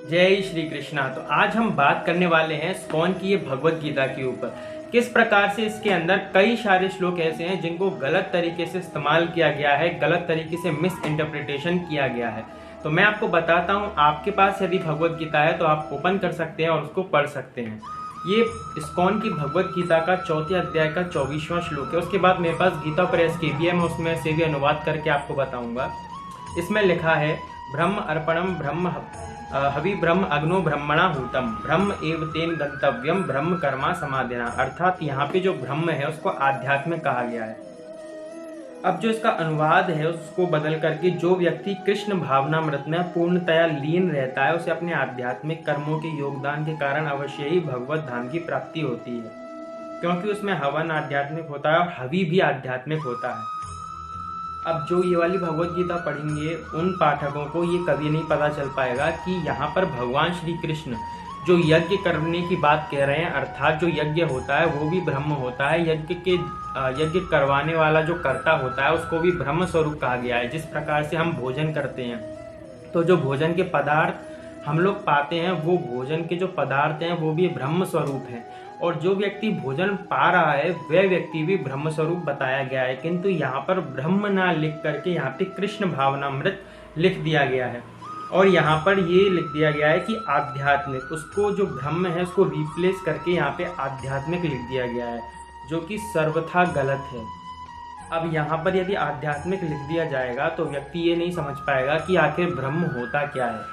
जय श्री कृष्णा। तो आज हम बात करने वाले हैं स्कॉन की ये भगवत गीता के ऊपर। किस प्रकार से इसके अंदर कई सारे श्लोक ऐसे हैं जिनको गलत तरीके से इस्तेमाल किया गया है, गलत तरीके से मिस इंटरप्रिटेशन किया गया है। तो मैं आपको बताता हूँ, आपके पास यदि भगवत गीता है तो आप ओपन कर सकते हैं और उसको पढ़ सकते हैं। ये स्कॉन की भगवत गीता का 4 अध्याय का 24वां श्लोक है। उसके बाद मेरे पास गीता प्रेस की भी है, मैं उसमें से भी अनुवाद करके आपको बताऊंगा। इसमें लिखा है, ब्रह्म अर्पणम ब्रह्म हवि ब्रह्म अग्नो ब्रह्मणा हूतम ब्रह्म एव तेन गंतव्यम ब्रह्म कर्मा समाधिना। अर्थात यहाँ पे जो ब्रह्म है उसको आध्यात्म कहा गया है। अब जो इसका अनुवाद है उसको बदल करके, जो व्यक्ति कृष्ण भावनामृत में पूर्णतया लीन रहता है उसे अपने आध्यात्मिक कर्मों के योगदान के कारण अवश्य ही भगवत धाम की प्राप्ति होती है, क्योंकि उसमें हवन आध्यात्मिक होता है और हवि भी आध्यात्मिक होता है। अब जो ये वाली भगवत गीता पढ़ेंगे उन पाठकों को ये कभी नहीं पता चल पाएगा कि यहाँ पर भगवान श्री कृष्ण जो यज्ञ करने की बात कह रहे हैं, अर्थात जो यज्ञ होता है वो भी ब्रह्म होता है। यज्ञ करवाने वाला जो कर्ता होता है उसको भी ब्रह्म स्वरूप कहा गया है। जिस प्रकार से हम भोजन करते हैं तो जो भोजन के पदार्थ हम लोग पाते हैं, वो भोजन के जो पदार्थ हैं वो भी ब्रह्म स्वरूप है। और जो व्यक्ति भोजन पा रहा है वह व्यक्ति भी ब्रह्म स्वरूप बताया गया है, किंतु यहाँ पर ब्रह्म ना लिख करके यहाँ पे कृष्ण भावनामृत लिख दिया गया है। और यहाँ पर ये लिख दिया गया है कि आध्यात्मिक, उसको जो ब्रह्म है उसको रिप्लेस करके यहाँ पे आध्यात्मिक लिख दिया गया है, जो कि सर्वथा गलत है। अब यहाँ पर यदि आध्यात्मिक लिख दिया जाएगा तो व्यक्ति ये नहीं समझ पाएगा कि आखिर ब्रह्म होता क्या है।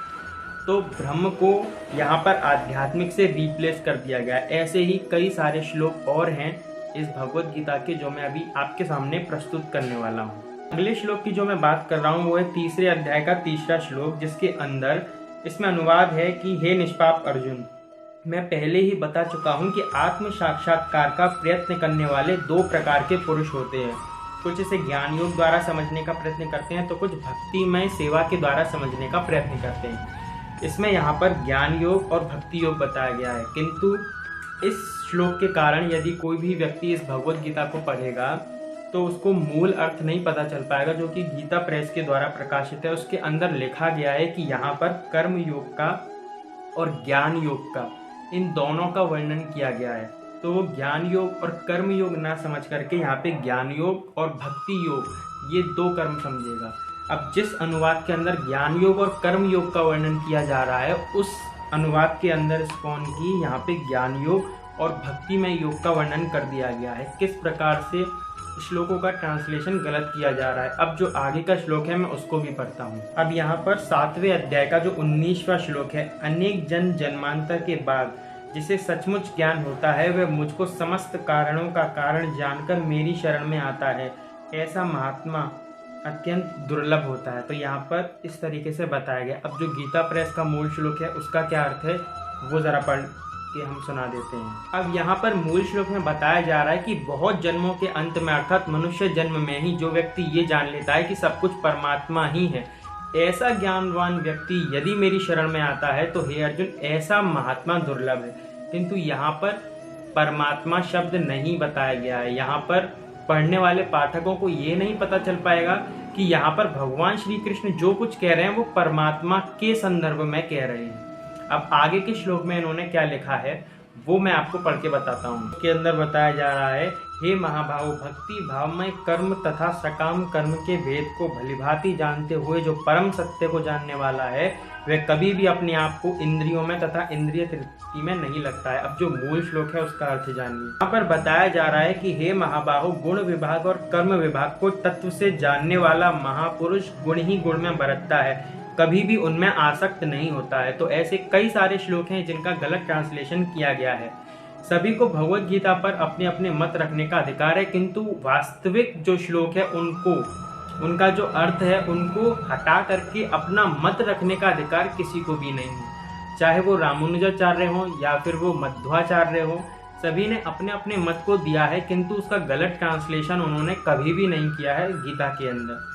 तो ब्रह्म को यहाँ पर आध्यात्मिक से रिप्लेस कर दिया गया। ऐसे ही कई सारे श्लोक और हैं इस भगवत गीता के, जो मैं अभी आपके सामने प्रस्तुत करने वाला हूँ। अगले श्लोक की जो मैं बात कर रहा हूँ वो है 3 अध्याय का 3रा श्लोक, जिसके अंदर इसमें अनुवाद है कि हे निष्पाप अर्जुन, मैं पहले ही बता चुका हूँ कि आत्म साक्षात्कार का प्रयत्न करने वाले 2 प्रकार के पुरुष होते हैं। कुछ इसे ज्ञान योग द्वारा समझने का प्रयत्न करते हैं तो कुछ भक्तिमय सेवा के द्वारा समझने का प्रयत्न करते हैं। इसमें यहाँ पर ज्ञान योग और भक्ति योग बताया गया है, किंतु इस श्लोक के कारण यदि कोई भी व्यक्ति इस भगवत गीता को पढ़ेगा तो उसको मूल अर्थ नहीं पता चल पाएगा, जो कि गीता प्रेस के द्वारा प्रकाशित है। उसके अंदर लिखा गया है कि यहाँ पर कर्म योग का और ज्ञान योग का, इन दोनों का वर्णन किया गया है। तो वो ज्ञान योग और कर्म योग ना समझ करके यहाँ पे ज्ञान योग और भक्ति योग, ये 2 कर्म समझेगा। अब जिस अनुवाद के अंदर ज्ञान योग और कर्म योग का वर्णन किया जा रहा है, उस अनुवाद के अंदर स्कॉन की यहाँ पे ज्ञान योग और भक्तिमय योग का वर्णन कर दिया गया है। किस प्रकार से श्लोकों का ट्रांसलेशन गलत किया जा रहा है। अब जो आगे का श्लोक है मैं उसको भी पढ़ता हूँ। अब यहाँ पर 7वें अध्याय का जो 19वां श्लोक है, अनेक जन्मांतर के बाद जिसे सचमुच ज्ञान होता है वह मुझको समस्त कारणों का कारण जानकर मेरी शरण में आता है, ऐसा महात्मा अत्यंत दुर्लभ होता है। तो यहाँ पर इस तरीके से बताया गया। अब जो गीता प्रेस का मूल श्लोक है उसका क्या अर्थ है वो जरा पढ़ के हम सुना देते हैं। अब यहाँ पर मूल श्लोक में बताया जा रहा है कि बहुत जन्मों के अंत में, अर्थात मनुष्य जन्म में ही, जो व्यक्ति ये जान लेता है कि सब कुछ परमात्मा ही है, ऐसा ज्ञानवान व्यक्ति यदि मेरी शरण में आता है तो हे अर्जुन, ऐसा महात्मा दुर्लभ है। किंतु यहाँ पर परमात्मा शब्द नहीं बताया गया है। यहाँ पर पढ़ने वाले पाठकों को ये नहीं पता चल पाएगा कि यहाँ पर भगवान श्री कृष्ण जो कुछ कह रहे हैं वो परमात्मा के संदर्भ में कह रहे हैं। अब आगे के श्लोक में इन्होंने क्या लिखा है वो मैं आपको पढ़ के बताता हूँ। इसके अंदर बताया जा रहा है, हे महाभाव, भक्ति भावमय कर्म तथा सकाम कर्म के भेद को भलीभांति जानते हुए जो परम सत्य को जानने वाला है वह कभी भी अपने आप को इंद्रियों में तथा इंद्रिय तृप्ति में नहीं लगता है। अब जो मूल श्लोक है उसका अर्थ जानिए। यहाँ पर बताया जा रहा है कि हे महाबाहो, गुण विभाग और कर्म विभाग को तत्व से जानने वाला महापुरुष गुण ही गुण में बरतता है, कभी भी उनमें आसक्त नहीं होता है। तो ऐसे कई सारे श्लोक हैं जिनका गलत ट्रांसलेशन किया गया है। सभी को भगवत गीता पर अपने अपने मत रखने का अधिकार है, किंतु वास्तविक जो श्लोक है उनका जो अर्थ है उनको हटा करके अपना मत रखने का अधिकार किसी को भी नहीं है। चाहे वो रामानुजाचार्य हो या फिर वो मध्वाचार्य हो, सभी ने अपने अपने मत को दिया है, किंतु उसका गलत ट्रांसलेशन उन्होंने कभी भी नहीं किया है गीता के अंदर।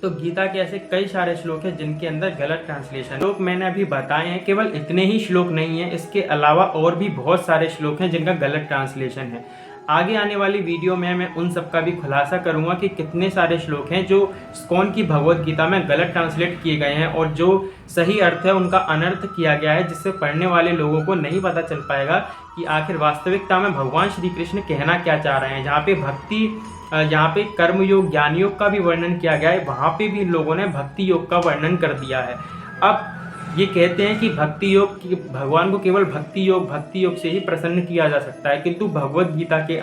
तो गीता के ऐसे कई सारे श्लोक हैं जिनके अंदर गलत ट्रांसलेशन। श्लोक मैंने अभी बताए हैं, केवल इतने ही श्लोक नहीं है, इसके अलावा और भी बहुत सारे श्लोक हैं जिनका गलत ट्रांसलेशन है। आगे आने वाली वीडियो में मैं उन सब का भी खुलासा करूंगा कि कितने सारे श्लोक हैं जो इस्कॉन की भगवत गीता में गलत ट्रांसलेट किए गए हैं और जो सही अर्थ है उनका अनर्थ किया गया है, जिससे पढ़ने वाले लोगों को नहीं पता चल पाएगा कि आखिर वास्तविकता में भगवान श्री कृष्ण कहना क्या चाह रहे हैं। जहाँ पे भक्ति, यहाँ पे कर्म योग, ज्ञान योग का भी वर्णन किया गया है, वहाँ पे भी लोगों ने भक्ति योग का वर्णन कर दिया है। अब ये कहते हैं कि भक्ति योग, भगवान को केवल भक्ति योग से ही प्रसन्न किया जा सकता है, किंतु भगवत गीता के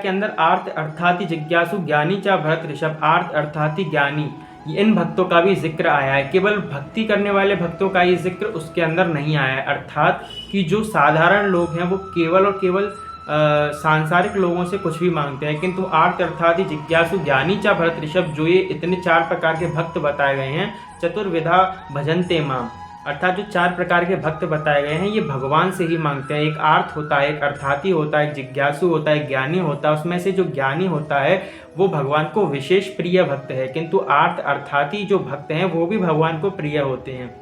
अंदर आर्त अर्थाति जिज्ञासु ज्ञानी चा भरत ऋषभ, आर्त अर्थाति ज्ञानी, इन भक्तों का भी जिक्र आया है। केवल भक्ति करने वाले भक्तों का ये जिक्र उसके अंदर नहीं आया है, अर्थात कि जो साधारण लोग हैं वो केवल और केवल सांसारिक लोगों से कुछ भी मांगते हैं, किंतु आर्त अर्थात जिज्ञासु ज्ञानी चा भरत ऋषभ, जो ये इतने 4 प्रकार के भक्त बताए गए हैं, चतुर्विधा भजन्ते माम, अर्थात जो 4 प्रकार के भक्त बताए गए हैं ये भगवान से ही मांगते हैं। एक आर्थ होता है, एक अर्थाती होता है, एक जिज्ञासु होता है, एक ज्ञानी होता है। उसमें से जो ज्ञानी होता है वो भगवान को विशेष प्रिय भक्त है, किंतु आर्थ अर्थाती जो भक्त हैं वो भी भगवान को प्रिय होते हैं।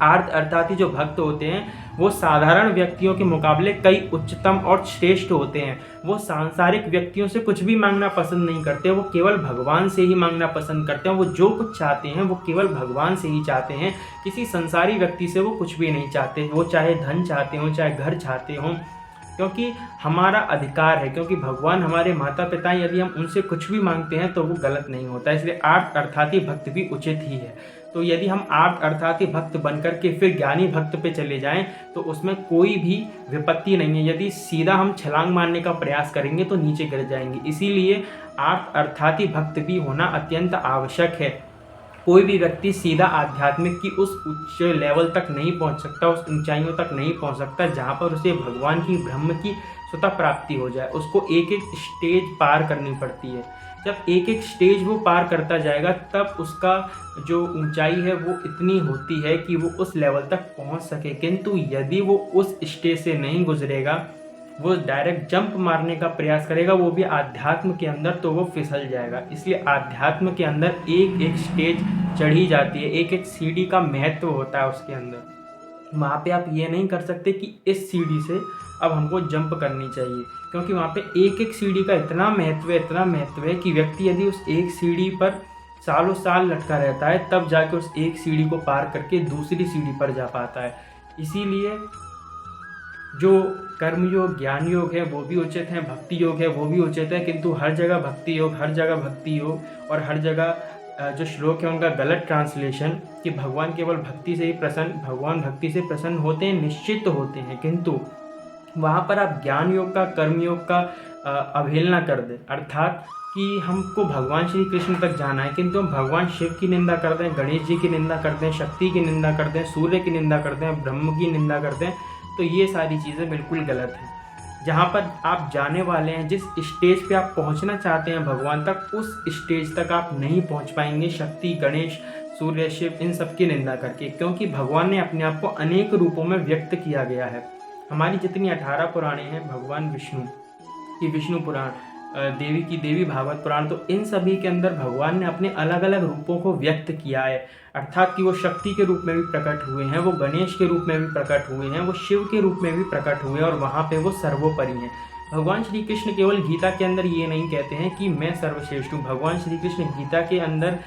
आर्थ अर्थाती जो भक्त होते हैं वो साधारण व्यक्तियों के मुकाबले कई उच्चतम और श्रेष्ठ होते हैं। वो सांसारिक व्यक्तियों से कुछ भी मांगना पसंद नहीं करते, वो केवल भगवान से ही मांगना पसंद करते हैं। वो जो कुछ चाहते हैं वो केवल भगवान से ही चाहते हैं, किसी संसारी व्यक्ति से वो कुछ भी नहीं चाहते। वो चाहे धन चाहते हों, चाहे घर चाहते हों, क्योंकि हमारा अधिकार है, क्योंकि भगवान हमारे माता पिता हैं, यदि हम उनसे कुछ भी मांगते हैं तो वो गलत नहीं होता। इसलिए आर्थ अर्थाती भक्त भी उचित ही है। तो यदि हम आर्थ अर्थाती भक्त बनकर के फिर ज्ञानी भक्त पे चले जाएं तो उसमें कोई भी विपत्ति नहीं है। यदि सीधा हम छलांग मारने का प्रयास करेंगे तो नीचे गिर जाएंगे। इसीलिए आर्थ अर्थाती भक्त भी होना अत्यंत आवश्यक है। कोई भी व्यक्ति सीधा आध्यात्मिक की उस उच्च लेवल तक नहीं पहुंच सकता, उस ऊंचाइयों तक नहीं पहुंच सकता जहां पर उसे भगवान की ब्रह्म की स्वतः प्राप्ति हो जाए। उसको एक एक स्टेज पार करनी पड़ती है। जब एक एक स्टेज वो पार करता जाएगा तब उसका जो ऊंचाई है वो इतनी होती है कि वो उस लेवल तक पहुंच सके। किंतु यदि वो उस स्टेज से नहीं गुजरेगा, वो डायरेक्ट जंप मारने का प्रयास करेगा, वो भी आध्यात्म के अंदर, तो वो फिसल जाएगा। इसलिए आध्यात्म के अंदर एक एक स्टेज चढ़ी जाती है, एक एक सीढ़ी का महत्व होता है उसके अंदर। वहाँ पे आप ये नहीं कर सकते कि इस सीढ़ी से अब हमको जंप करनी चाहिए, क्योंकि वहाँ पे एक एक सीढ़ी का इतना महत्व है कि व्यक्ति यदि उस एक सीढ़ी पर सालों साल लटका रहता है तब जाके उस एक सीढ़ी को पार करके दूसरी सीढ़ी पर जा पाता है। इसीलिए जो कर्मयोग, ज्ञान योग है वो भी उचित है, भक्ति योग है वो भी उचित है, किंतु हर जगह भक्ति योग और हर जगह जो श्लोक है उनका गलत ट्रांसलेशन कि भगवान केवल भक्ति से ही भगवान भक्ति से प्रसन्न होते हैं, निश्चित होते हैं, किंतु वहाँ पर आप ज्ञान योग का, कर्म योग का अवहेलना कर दें, अर्थात कि हमको भगवान श्री कृष्ण तक जाना है किंतु हम भगवान शिव की निंदा कर दें, गणेश जी की निंदा कर दें, शक्ति की निंदा कर दें, सूर्य की निंदा कर दें, ब्रह्म की निंदा कर दें, तो ये सारी चीज़ें बिल्कुल गलत हैं। जहाँ पर आप जाने वाले हैं, जिस स्टेज पे आप पहुँचना चाहते हैं भगवान तक, उस स्टेज तक आप नहीं पहुँच पाएंगे शक्ति, गणेश, सूर्य, शिव इन सब की निंदा करके, क्योंकि भगवान ने अपने आप को अनेक रूपों में व्यक्त किया गया है। हमारी जितनी 18 पुराणे हैं, भगवान विष्णु की विष्णु पुराण, देवी की देवी भागवत पुराण, तो इन सभी के अंदर भगवान ने अपने अलग अलग रूपों को व्यक्त किया है, अर्थात कि वो शक्ति के रूप में भी प्रकट हुए हैं, वो गणेश के रूप में भी प्रकट हुए हैं, वो शिव के रूप में भी प्रकट हुए हैं और वहाँ पे वो सर्वोपरि हैं। भगवान श्री कृष्ण केवल गीता के अंदर ये नहीं कहते हैं कि मैं सर्वश्रेष्ठ हूँ। भगवान श्री कृष्ण गीता के अंदर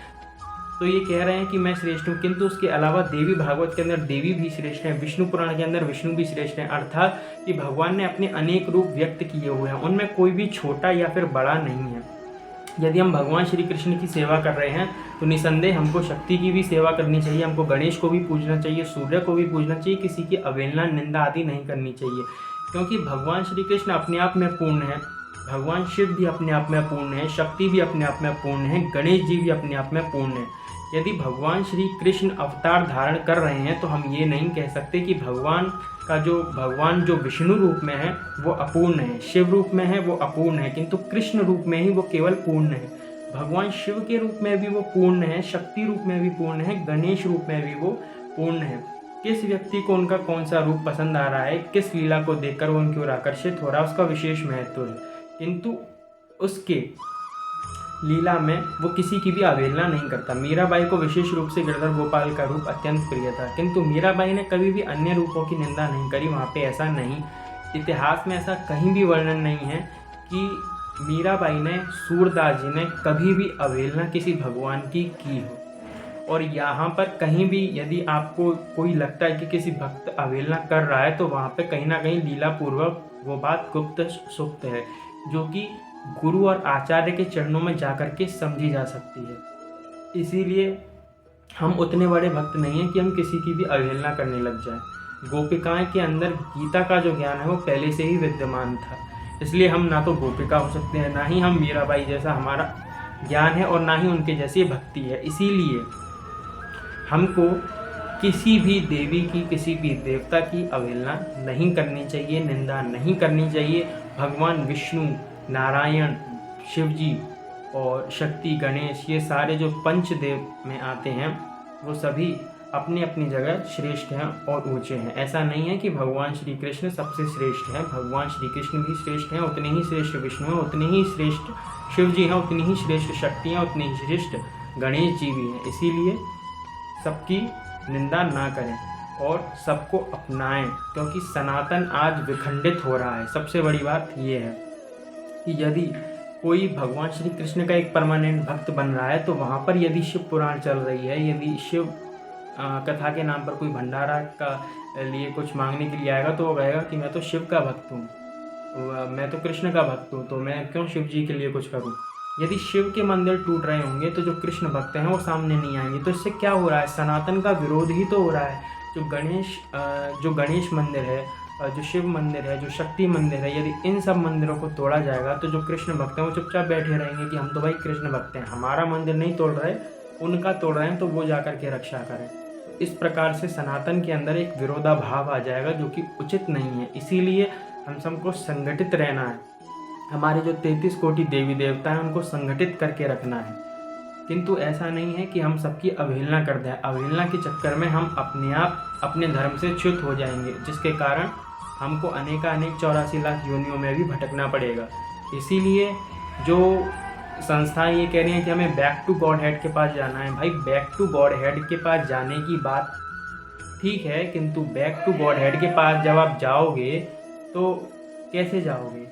तो ये कह रहे हैं कि मैं श्रेष्ठ हूँ, किंतु उसके अलावा देवी भागवत के अंदर देवी भी श्रेष्ठ हैं, विष्णु पुराण के अंदर विष्णु भी श्रेष्ठ हैं, अर्थात कि भगवान ने अपने अनेक रूप व्यक्त किए हुए हैं, उनमें कोई भी छोटा या फिर बड़ा नहीं है। यदि हम भगवान श्री कृष्ण की सेवा कर रहे हैं तो निसंदेह हमको शक्ति की भी सेवा करनी चाहिए, हमको गणेश को भी पूजना चाहिए, सूर्य को भी पूजना चाहिए, किसी की अवहेलना, निंदा आदि नहीं करनी चाहिए, क्योंकि भगवान श्री कृष्ण अपने आप में पूर्ण है, भगवान शिव भी अपने आप में पूर्ण है, शक्ति भी अपने आप में पूर्ण है, गणेश जी भी अपने आप में पूर्ण है। यदि भगवान श्री कृष्ण अवतार धारण कर रहे हैं तो हम ये नहीं कह सकते कि भगवान जो विष्णु रूप में है वो अपूर्ण है, शिव रूप में है वो अपूर्ण है, किंतु कृष्ण रूप में ही वो केवल पूर्ण है। भगवान शिव के रूप में भी वो पूर्ण है, शक्ति रूप में भी पूर्ण है, गणेश रूप में भी वो पूर्ण है। किस व्यक्ति को उनका कौन सा रूप पसंद आ रहा है, किस लीला को देखकर वो उनकी ओर आकर्षित हो रहा है, उसका विशेष महत्व है, किंतु उसके लीला में वो किसी की भी अवहेलना नहीं करता। मीराबाई को विशेष रूप से गिरधर गोपाल का रूप अत्यंत प्रिय था, किंतु मीराबाई ने कभी भी अन्य रूपों की निंदा नहीं करी, वहाँ पे ऐसा नहीं। इतिहास में ऐसा कहीं भी वर्णन नहीं है कि मीराबाई ने, सूरदास जी ने कभी भी अवहेलना किसी भगवान की हो। और यहाँ पर कहीं भी यदि आपको कोई लगता है कि किसी भक्त अवहेलना कर रहा है, तो वहाँ पे कहीं ना कहीं लीलापूर्वक वो बात गुप्त सुप्त है, जो कि गुरु और आचार्य के चरणों में जाकर के समझी जा सकती है। इसीलिए हम उतने बड़े भक्त नहीं हैं कि हम किसी की भी अवहेलना करने लग जाएं। गोपिकाएं के अंदर गीता का जो ज्ञान है वो पहले से ही विद्यमान था, इसलिए हम ना तो गोपिका हो सकते हैं, ना ही हम मीराबाई जैसा हमारा ज्ञान है, और ना ही उनके जैसी भक्ति है। इसीलिए हमको किसी भी देवी की, किसी भी देवता की अवहेलना नहीं करनी चाहिए, निंदा नहीं करनी चाहिए। भगवान विष्णु, नारायण, शिवजी और शक्ति, गणेश, ये सारे जो पंचदेव में आते हैं वो सभी अपनी अपनी जगह श्रेष्ठ हैं और ऊंचे हैं। ऐसा नहीं है कि भगवान श्री कृष्ण सबसे श्रेष्ठ हैं। भगवान श्री कृष्ण भी श्रेष्ठ हैं, उतने ही श्रेष्ठ विष्णु हैं, उतने ही श्रेष्ठ शिव जी हैं, उतनी ही श्रेष्ठ शक्ति हैं, उतनी ही श्रेष्ठ गणेश जी भी हैं। इसीलिए सबकी निंदा ना करें और सबको अपनाएं, क्योंकि सनातन आज विखंडित हो रहा है। सबसे बड़ी बात ये है कि यदि कोई भगवान श्री कृष्ण का एक परमानेंट भक्त बन रहा है, तो वहाँ पर यदि शिव पुराण चल रही है, यदि शिव कथा के नाम पर कोई भंडारा का लिए कुछ मांगने के लिए आएगा, तो वो कहेगा कि मैं तो शिव का भक्त हूँ, मैं तो कृष्ण का भक्त हूँ, तो मैं क्यों शिव जी के लिए कुछ करूँ। यदि शिव के मंदिर टूट रहे होंगे तो जो कृष्ण भक्त हैं वो सामने नहीं आएंगे। तो इससे क्या हो रहा है, सनातन का विरोध ही तो हो रहा है। जो गणेश मंदिर है, जो शिव मंदिर है, जो शक्ति मंदिर है, यदि इन सब मंदिरों को तोड़ा जाएगा तो जो कृष्ण भक्त हैं वो चुपचाप बैठे रहेंगे कि हम तो भाई कृष्ण भक्त हैं, हमारा मंदिर नहीं तोड़ रहे, उनका तोड़ रहे हैं, तो वो जाकर के रक्षा करें। इस प्रकार से सनातन के अंदर एक विरोधाभाव आ जाएगा, जो कि उचित नहीं है। इसीलिए हम सबको संगठित रहना है। हमारे जो 33 कोटि देवी देवता हैं उनको संगठित करके रखना है, किंतु ऐसा नहीं है कि हम सबकी अवहेलना कर दें। अवहेलना के चक्कर में हम अपने आप अपने धर्म से च्युत हो जाएंगे, जिसके कारण हमको अनेक 84 लाख योनियों में भी भटकना पड़ेगा। इसीलिए जो संस्थाएं ये कह रही हैं कि हमें बैक टू गॉड हेड के पास जाना है, भाई बैक टू गॉड हेड के पास जाने की बात ठीक है, किंतु बैक टू गॉड हेड के पास जब आप जाओगे तो कैसे जाओगे।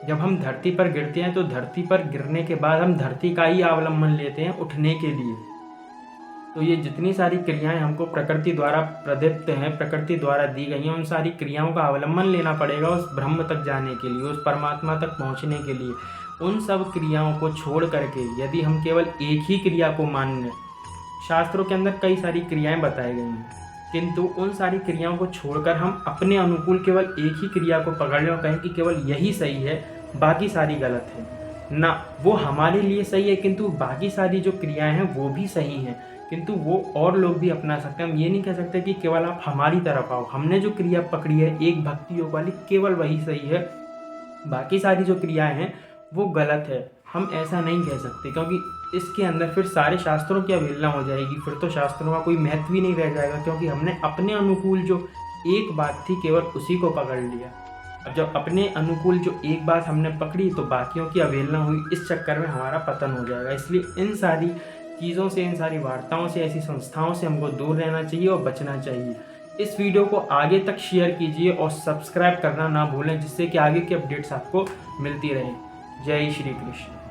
जब हम धरती पर गिरते हैं तो धरती पर गिरने के बाद हम धरती का ही अवलंबन लेते हैं उठने के लिए। तो ये जितनी सारी क्रियाएं हमको प्रकृति द्वारा प्रदत्त हैं, प्रकृति द्वारा दी गई हैं, उन सारी क्रियाओं का अवलंबन लेना पड़ेगा उस ब्रह्म तक जाने के लिए, उस परमात्मा तक पहुंचने के लिए। उन सब क्रियाओं को छोड़ करके यदि हम केवल एक ही क्रिया को मान लें, शास्त्रों के अंदर कई सारी क्रियाएं बताई गई हैं, किंतु उन सारी क्रियाओं को छोड़कर हम अपने अनुकूल केवल एक ही क्रिया को पकड़ लें और कहें कि केवल यही सही है, बाकी सारी गलत है ना। वो हमारे लिए सही है, किंतु बाकी सारी जो क्रियाएं हैं वो भी सही हैं, किंतु वो और लोग भी अपना सकते हैं। हम ये नहीं कह सकते कि केवल आप हमारी तरफ आओ, हमने जो क्रिया पकड़ी है एक भक्ति योग वाली, केवल वही सही है, बाकी सारी जो क्रियाएं हैं वो गलत है। हम ऐसा नहीं कह सकते, क्योंकि इसके अंदर फिर सारे शास्त्रों की अवहेलना हो जाएगी, फिर तो शास्त्रों का कोई महत्व ही नहीं रह जाएगा, क्योंकि हमने अपने अनुकूल जो एक बात थी केवल उसी को पकड़ लिया। अब जब अपने अनुकूल जो एक बात हमने पकड़ी तो बाकियों की अवहेलना हुई, इस चक्कर में हमारा पतन हो जाएगा। इसलिए इन सारी चीज़ों से, इन सारी वार्ताओं से, ऐसी संस्थाओं से हमको दूर रहना चाहिए और बचना चाहिए। इस वीडियो को आगे तक शेयर कीजिए और सब्सक्राइब करना ना भूलें, जिससे कि आगे की अपडेट्स आपको मिलती रहें। जय श्री कृष्ण।